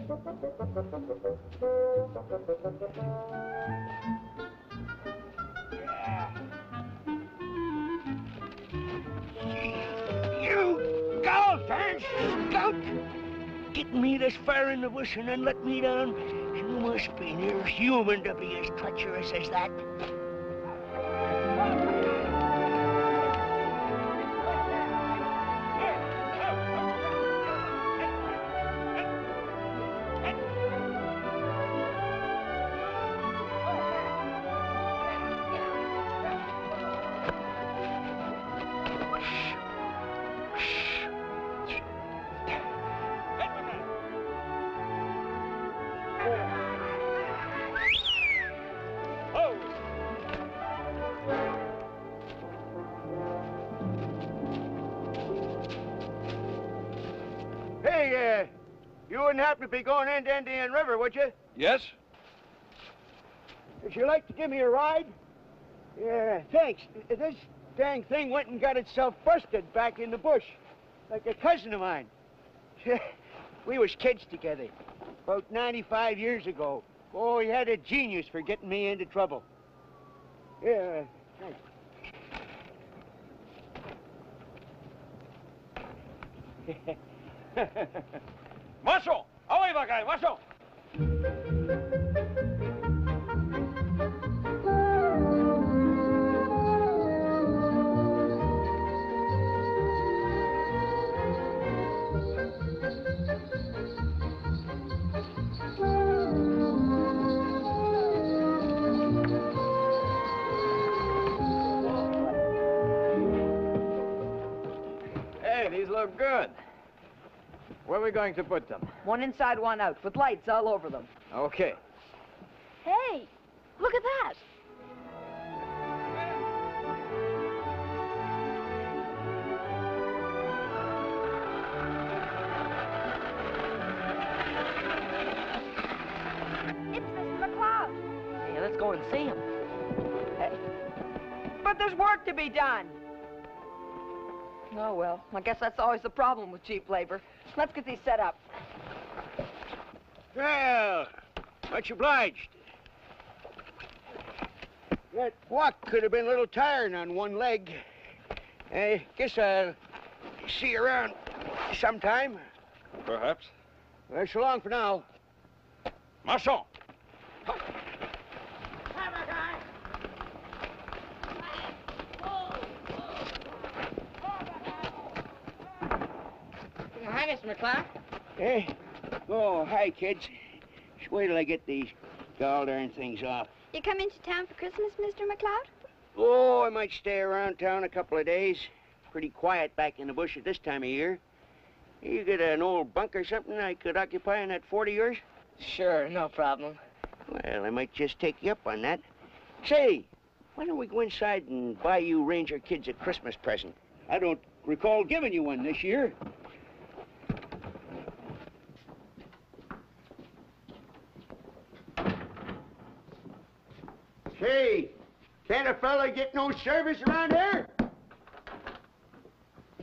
You goat, goat! Getting me this far in the bush and then let me down. You must be near human to be as treacherous as that. Hey, you wouldn't happen to be going into Indian River, would you? Yes? Would you like to give me a ride? Yeah, thanks. This dang thing went and got itself busted back in the bush, like a cousin of mine. We was kids together, about 95 years ago. Oh, he had a genius for getting me into trouble. Yeah, thanks. Macho! Away, guy, macho! Hey, these look good. Where are we going to put them? One inside, one out, with lights all over them. Okay. Hey, look at that. It's Mr. McCloud. Hey, let's go and see him. But there's work to be done. Oh, well, I guess that's always the problem with cheap labor. Let's get these set up. Well, much obliged. That walk could have been a little tiring on one leg. I guess I'll see you around sometime. Perhaps. Well, so long for now. Marchons! Hi, Mr. McCloud. Hey. Oh, hi, kids. Just wait till I get these gall darn things off. You come into town for Christmas, Mr. McCloud? Oh, I might stay around town a couple of days. Pretty quiet back in the bush at this time of year. You got an old bunk or something I could occupy in that fort of yours? Sure, no problem. Well, I might just take you up on that. Say, why don't we go inside and buy you Ranger kids a Christmas present? I don't recall giving you one this year. Say, can't a fella get no service around here?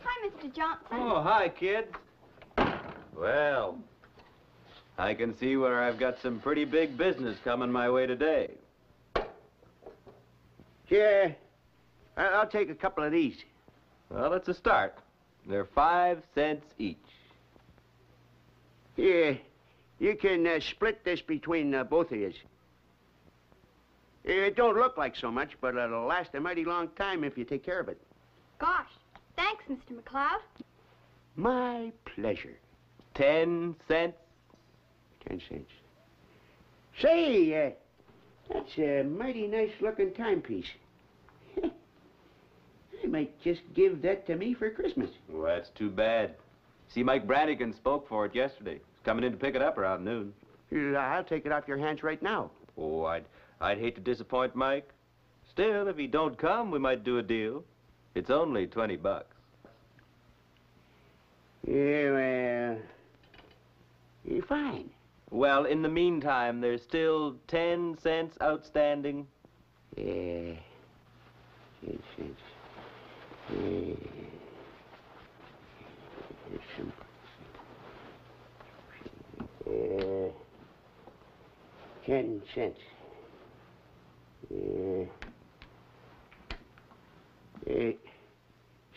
Hi, Mr. Johnson. Oh, hi, kids. Well, I can see where I've got some pretty big business coming my way today. Yeah, I'll take a couple of these. Well, it's a start. They're 5 cents each. Yeah, you can split this between both of you. It don't look like so much, but it'll last a mighty long time if you take care of it. Gosh, thanks, Mr. McCloud. My pleasure. 10 cents? 10 cents. Say, that's a mighty nice-looking timepiece. I might just give that to me for Christmas. Well, that's too bad. See, Mike Brannigan spoke for it yesterday. He's coming in to pick it up around noon. I'll take it off your hands right now. Oh, I'd hate to disappoint Mike. Still, if he don't come, we might do a deal. It's only $20. Yeah, well, you're fine. Well, in the meantime, there's still 10 cents outstanding. Yeah, 10 cents. Yeah. There's some... 10 cents.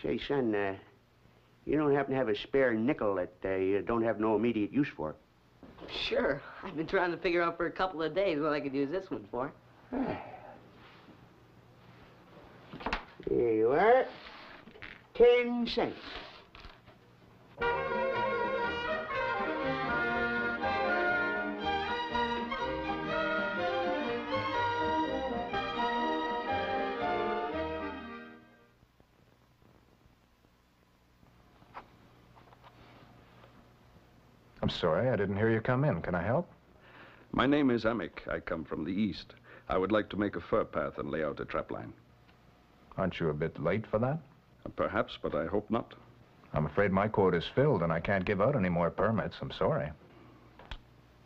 Say, son, you don't happen to have a spare nickel that you don't have no immediate use for? Sure. I've been trying to figure out for a couple of days what I could use this one for. Here you are. 10 cents. I'm sorry, I didn't hear you come in. Can I help? My name is Amick. I come from the east. I would like to make a fur path and lay out a trap line. Aren't you a bit late for that? Perhaps, but I hope not. I'm afraid my quota's filled and I can't give out any more permits. I'm sorry.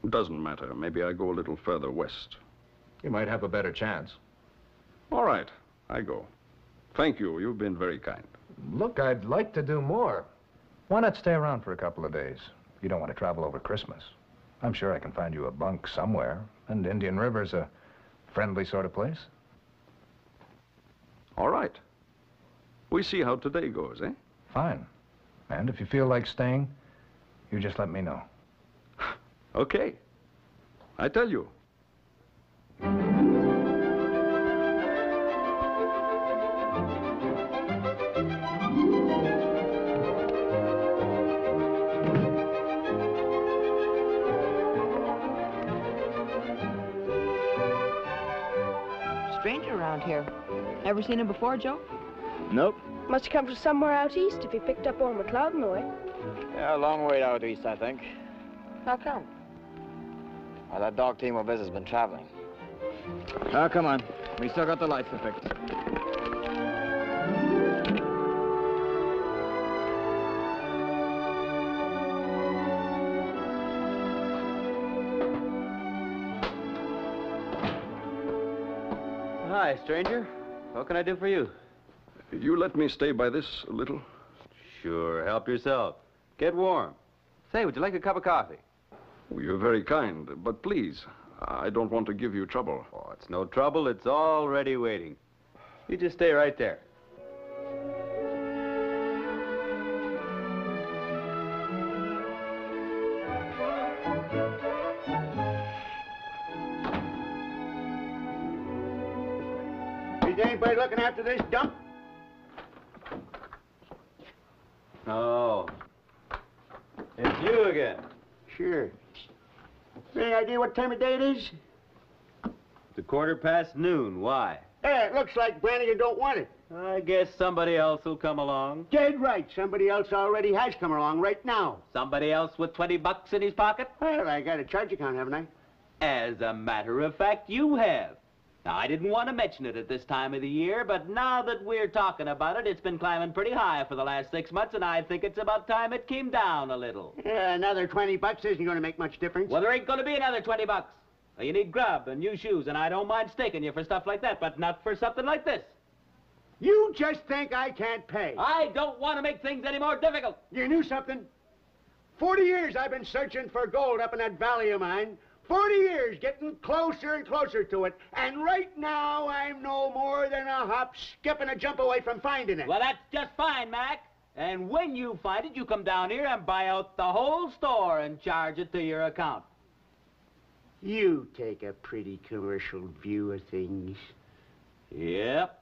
Doesn't matter. Maybe I go a little further west. You might have a better chance. All right, I go. Thank you. You've been very kind. Look, I'd like to do more. Why not stay around for a couple of days? You don't want to travel over Christmas. I'm sure I can find you a bunk somewhere. And Indian River's a friendly sort of place. All right. We see how today goes, eh? Fine. And if you feel like staying, you just let me know. Okay. I tell you. Stranger around here. Ever seen him before, Joe? Nope. Must have come from somewhere out east if he picked up old McLeod in the way. Yeah, a long way out east, I think. How come? Well, that dog team of his has been traveling. Oh, come on. We still got the lights to fix. Hi, stranger. What can I do for you? You let me stay by this a little? Sure, help yourself. Get warm. Say, would you like a cup of coffee? Oh, you're very kind, but please, I don't want to give you trouble. Oh, it's no trouble. It's already waiting. You just stay right there. Is anybody looking after this dump? Oh. It's you again. Sure. Any idea what time of day it is? It's noon. Why? Yeah, it looks like Brannigan don't want it. I guess somebody else will come along. Dead right. Somebody else already has come along right now. Somebody else with $20 in his pocket? Well, I got a charge account, haven't I? As a matter of fact, you have. Now, I didn't want to mention it at this time of the year, but now that we're talking about it, it's been climbing pretty high for the last 6 months, and I think it's about time it came down a little. Yeah, another $20 isn't going to make much difference. Well, there ain't going to be another $20. Now, you need grub and new shoes, and I don't mind staking you for stuff like that, but not for something like this. You just think I can't pay. I don't want to make things any more difficult. You knew something? 40 years I've been searching for gold up in that valley of mine. 40 years, getting closer and closer to it. And right now, I'm no more than a hop, skip, and a jump away from finding it. Well, that's just fine, Mac. And when you find it, you come down here and buy out the whole store and charge it to your account. You take a pretty commercial view of things. Yep.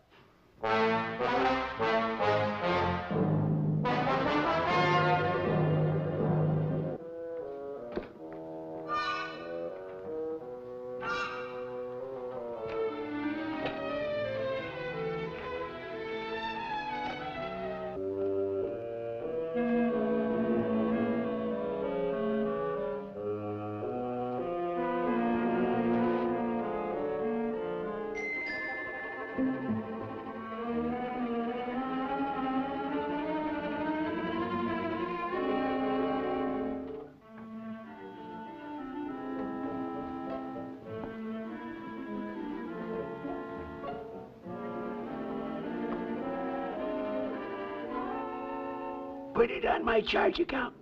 Put it on my charge account.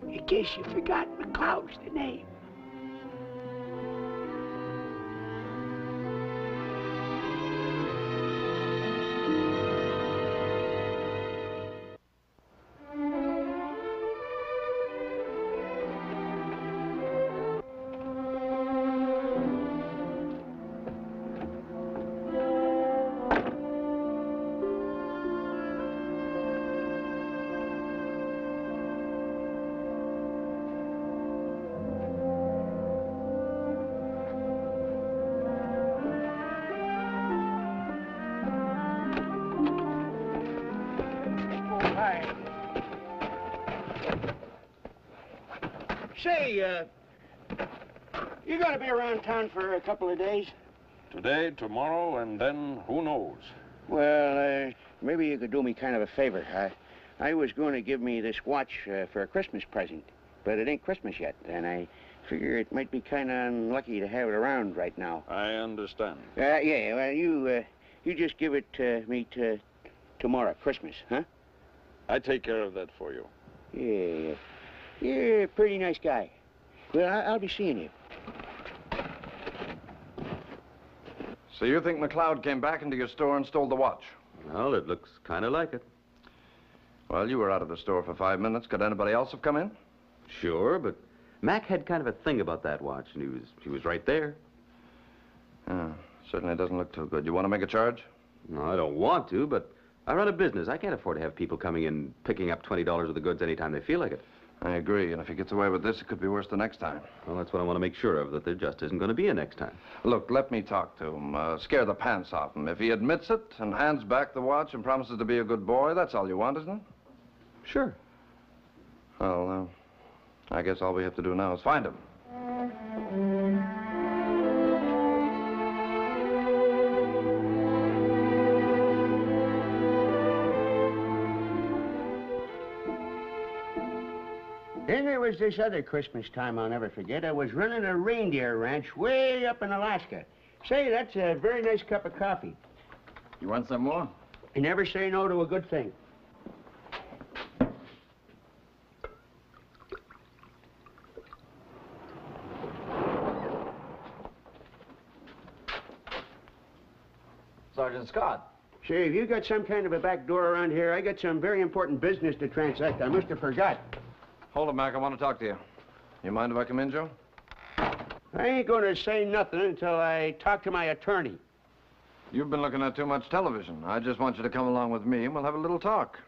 In case you forgot, McLeod's the name. Say, you gonna be around town for a couple of days? Today, tomorrow, and then who knows? Well, maybe you could do me kind of a favor. I was going to give me this watch for a Christmas present, but it ain't Christmas yet, and I figure it might be kind of unlucky to have it around right now. I understand. Yeah, well, you just give it to me tomorrow, Christmas, huh? I take care of that for you. Yeah, you're a pretty nice guy. Well, I'll be seeing you. So you think McLeod came back into your store and stole the watch? Well, it looks kind of like it. Well, you were out of the store for 5 minutes. Could anybody else have come in? Sure, but Mac had kind of a thing about that watch, and he was right there. Certainly doesn't look too good. You want to make a charge? No, I don't want to, but I run a business. I can't afford to have people coming in picking up $20 of the goods anytime they feel like it. I agree, and if he gets away with this, it could be worse the next time. Well, that's what I want to make sure of, that there just isn't going to be a next time. Look, let me talk to him. Scare the pants off him. If he admits it and hands back the watch and promises to be a good boy, that's all you want, isn't it? Sure. Well, I guess all we have to do now is find him. Then there was this other Christmas time I'll never forget. I was running a reindeer ranch way up in Alaska. Say, that's a very nice cup of coffee. You want some more? You never say no to a good thing. Sergeant Scott. Say, if you got some kind of a back door around here, I got some very important business to transact. I must have forgot. Hold it, Mac. I want to talk to you. You mind if I come in, Joe? I ain't going to say nothing until I talk to my attorney. You've been looking at too much television. I just want you to come along with me, and we'll have a little talk.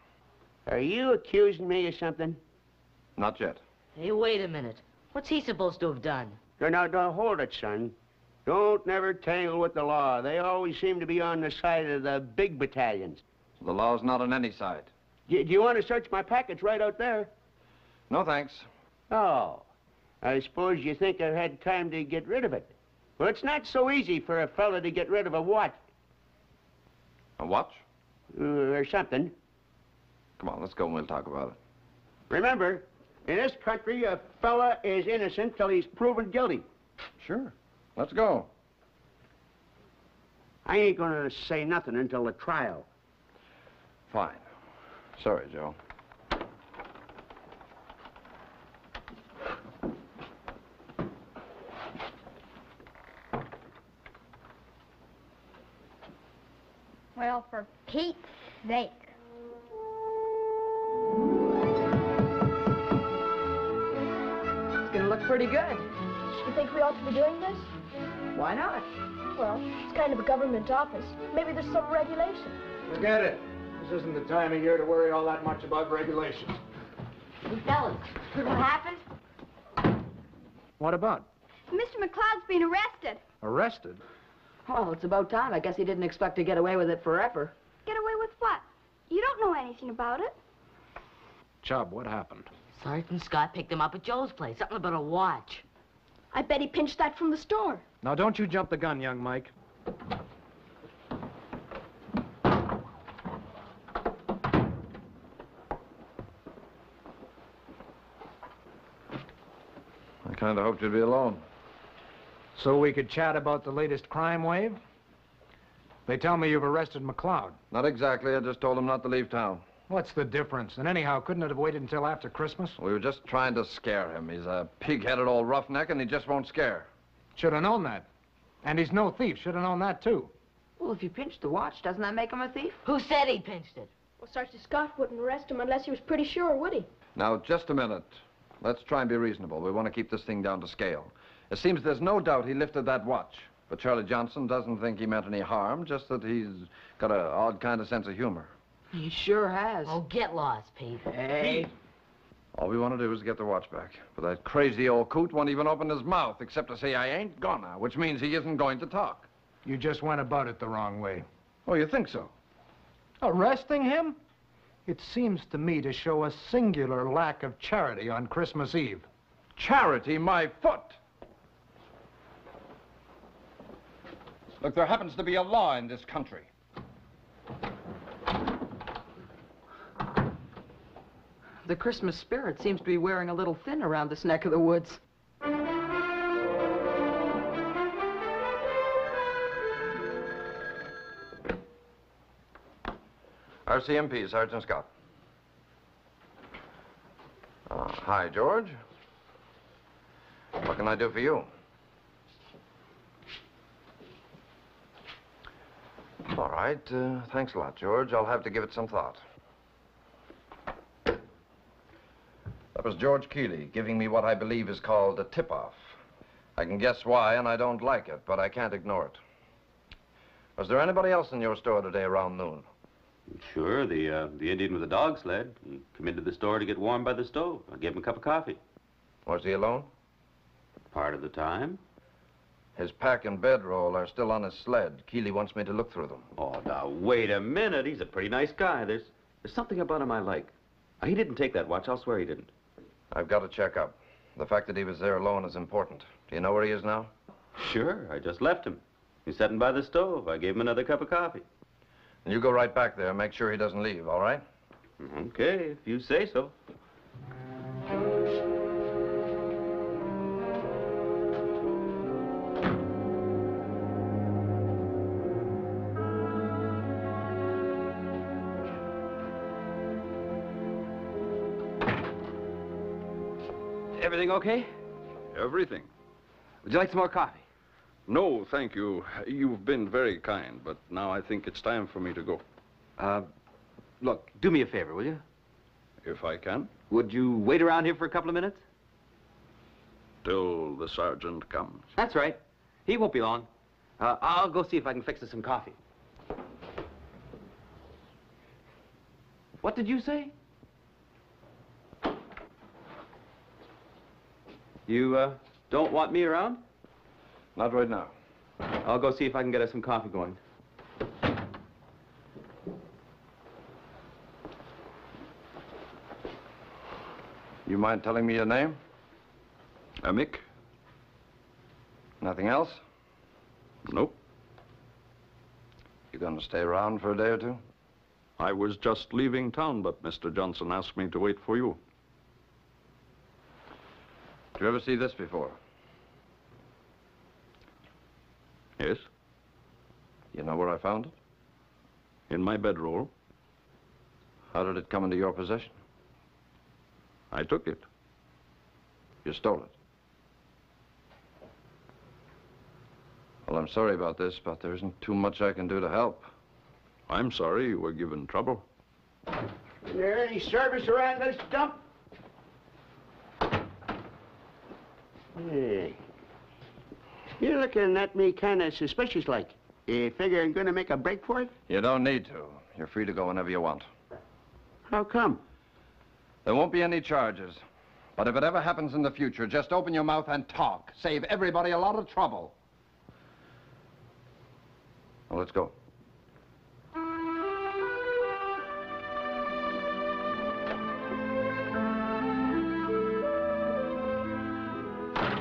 Are you accusing me of something? Not yet. Hey, wait a minute. What's he supposed to have done? Now, don't hold it, son. Don't never tangle with the law. They always seem to be on the side of the big battalions. The law's not on any side. Do you want to search my package right out there? No, thanks. Oh, I suppose you think I've had time to get rid of it. Well, it's not so easy for a fella to get rid of a watch. A watch? Or something. Come on, let's go and we'll talk about it. Remember, in this country, a fella is innocent till he's proven guilty. Sure. Let's go. I ain't gonna say nothing until the trial. Fine. Sorry, Joe. Well, for Pete's sake. It's gonna look pretty good. You think we ought to be doing this? Why not? Well, it's kind of a government office. Maybe there's some regulation. Forget it. This isn't the time of year to worry all that much about regulations. Hey, fellas, heard what happened? What about? Mr. McLeod's been arrested. Arrested? Well, it's about time. I guess he didn't expect to get away with it forever. Get away with what? You don't know anything about it. Chubb, what happened? Sergeant Scott picked him up at Joe's place. Something about a watch. I bet he pinched that from the store. Now, don't you jump the gun, young Mike. I kind of hoped you'd be alone. So we could chat about the latest crime wave? They tell me you've arrested McLeod. Not exactly. I just told him not to leave town. What's the difference? And anyhow, couldn't it have waited until after Christmas? We were just trying to scare him. He's a pig-headed old roughneck, and he just won't scare. Should have known that. And he's no thief. Should have known that, too. Well, if you pinched the watch, doesn't that make him a thief? Who said he pinched it? Well, Sergeant Scott wouldn't arrest him unless he was pretty sure, would he? Now, just a minute. Let's try and be reasonable. We want to keep this thing down to scale. It seems there's no doubt he lifted that watch. But Charlie Johnson doesn't think he meant any harm, just that he's got an odd kind of sense of humor. He sure has. Oh, get lost, Pete. Hey. All we want to do is get the watch back. But that crazy old coot won't even open his mouth except to say, I ain't gonna, which means he isn't going to talk. You just went about it the wrong way. Oh, you think so? Arresting him? It seems to me to show a singular lack of charity on Christmas Eve. Charity, my foot! Look, there happens to be a law in this country. The Christmas spirit seems to be wearing a little thin around this neck of the woods. RCMP, Sergeant Scott. Hi, George. What can I do for you? All right, thanks a lot, George. I'll have to give it some thought. That was George Keeley giving me what I believe is called a tip-off. I can guess why, and I don't like it, but I can't ignore it. Was there anybody else in your store today around noon? Sure, the Indian with the dog sled. He came into the store to get warm by the stove. I gave him a cup of coffee. Was he alone? Part of the time. His pack and bedroll are still on his sled. Keeley wants me to look through them. Oh, now, wait a minute. He's a pretty nice guy. There's something about him I like. He didn't take that watch. I'll swear he didn't. I've got to check up. The fact that he was there alone is important. Do you know where he is now? Sure, I just left him. He's sitting by the stove. I gave him another cup of coffee. And you go right back there. Make sure he doesn't leave, all right? Okay, if you say so. Everything okay? Everything. Would you like some more coffee? No, thank you. You've been very kind, but now I think it's time for me to go. Look, do me a favor, will you? If I can. Would you wait around here for a couple of minutes? Till the sergeant comes. That's right. He won't be long. I'll go see if I can fix us some coffee. What did you say? You, don't want me around? Not right now. I'll go see if I can get us some coffee going. You mind telling me your name? Mick? Nothing else? Nope. You gonna stay around for a day or two? I was just leaving town, but Mr. Johnson asked me to wait for you. Did you ever see this before? Yes? You know where I found it? In my bedroll. How did it come into your possession? I took it. You stole it. Well, I'm sorry about this, but there isn't too much I can do to help. I'm sorry you were given trouble. Is there any service around this dump? Hey. You're looking at me kind of suspicious like. You figure I'm going to make a break for it? You don't need to. You're free to go whenever you want. How come? There won't be any charges. But if it ever happens in the future, just open your mouth and talk. Save everybody a lot of trouble. Well, let's go.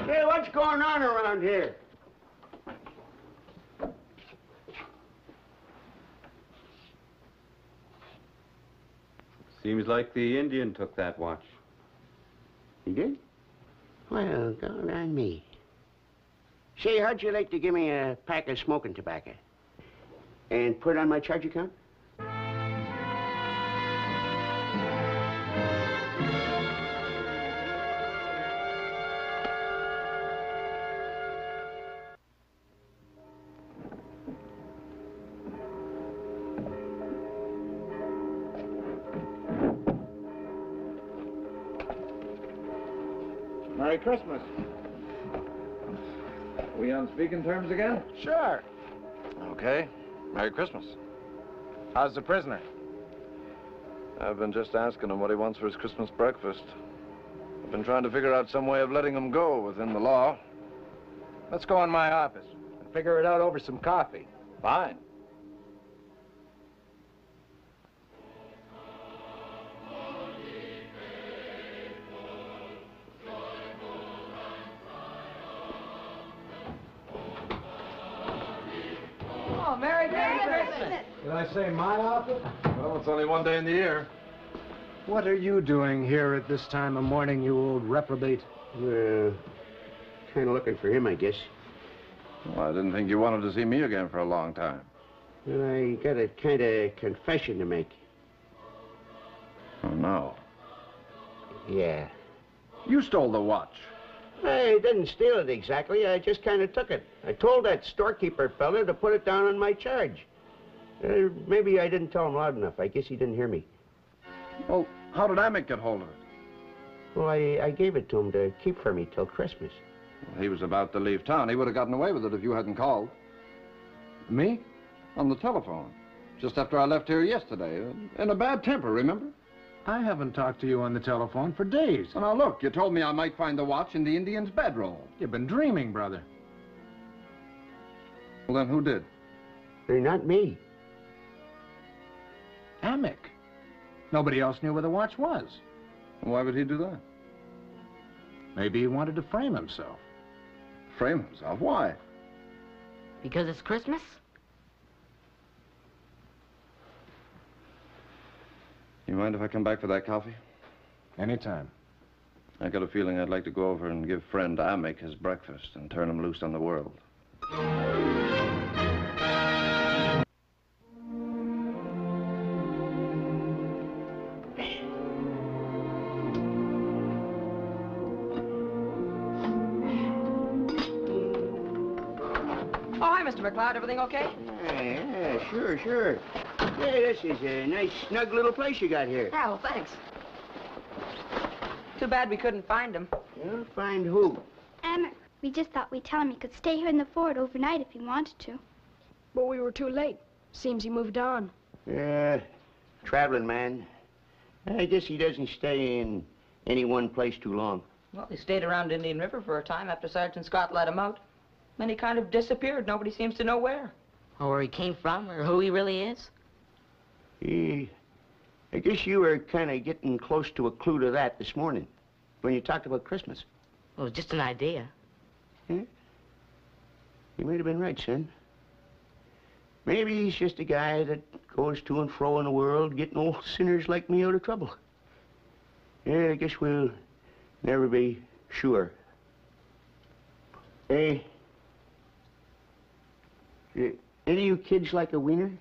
Hey, what's going on around here? Seems like the Indian took that watch. He did? Well, God on me. Say, how'd you like to give me a pack of smoking tobacco? And put it on my charge account? Merry Christmas. We on speaking terms again? Sure. Okay. Merry Christmas. How's the prisoner? I've been just asking him what he wants for his Christmas breakfast. I've been trying to figure out some way of letting him go within the law. Let's go in my office and figure it out over some coffee. Fine. Oh, Merry Christmas. Did I say my outfit? Well, it's only one day in the year. What are you doing here at this time of morning, you old reprobate? Kind of looking for him, I guess. Well, I didn't think you wanted to see me again for a long time. Well, I got a kind of confession to make. Oh, no. Yeah. You stole the watch. I didn't steal it exactly. I just kind of took it. I told that storekeeper fella to put it down on my charge. Maybe I didn't tell him loud enough. I guess he didn't hear me. Well, how did Amick get hold of it? Well, I gave it to him to keep for me till Christmas. Well, he was about to leave town. He would have gotten away with it if you hadn't called. Me? On the telephone. Just after I left here yesterday. In a bad temper, remember? I haven't talked to you on the telephone for days. Well, now, look, you told me I might find the watch in the Indian's bedroll. You've been dreaming, brother. Well, then who did? Not me. Amick. Nobody else knew where the watch was. Why would he do that? Maybe he wanted to frame himself. Frame himself? Why? Because it's Christmas? You mind if I come back for that coffee? Anytime. I got a feeling I'd like to go over and give friend Amick his breakfast and turn him loose on the world. Oh, hi, Mr. McCloud. Everything okay? Yeah, sure. Yeah, this is a nice, snug little place you got here. Yeah, well, thanks. Too bad we couldn't find him. Well, find who? Emmer, we just thought we'd tell him he could stay here in the fort overnight if he wanted to. But we were too late. Seems he moved on. Yeah, traveling man. I guess he doesn't stay in any one place too long. Well, he stayed around Indian River for a time after Sergeant Scott let him out. Then he kind of disappeared. Nobody seems to know where. Or where he came from, or who he really is? I guess you were kind of getting close to a clue to that this morning when you talked about Christmas. Well, it was just an idea. Huh? You might have been right, son. Maybe he's just a guy that goes to and fro in the world getting old sinners like me out of trouble. Yeah, I guess we'll never be sure. Hey, any of you kids like a wiener?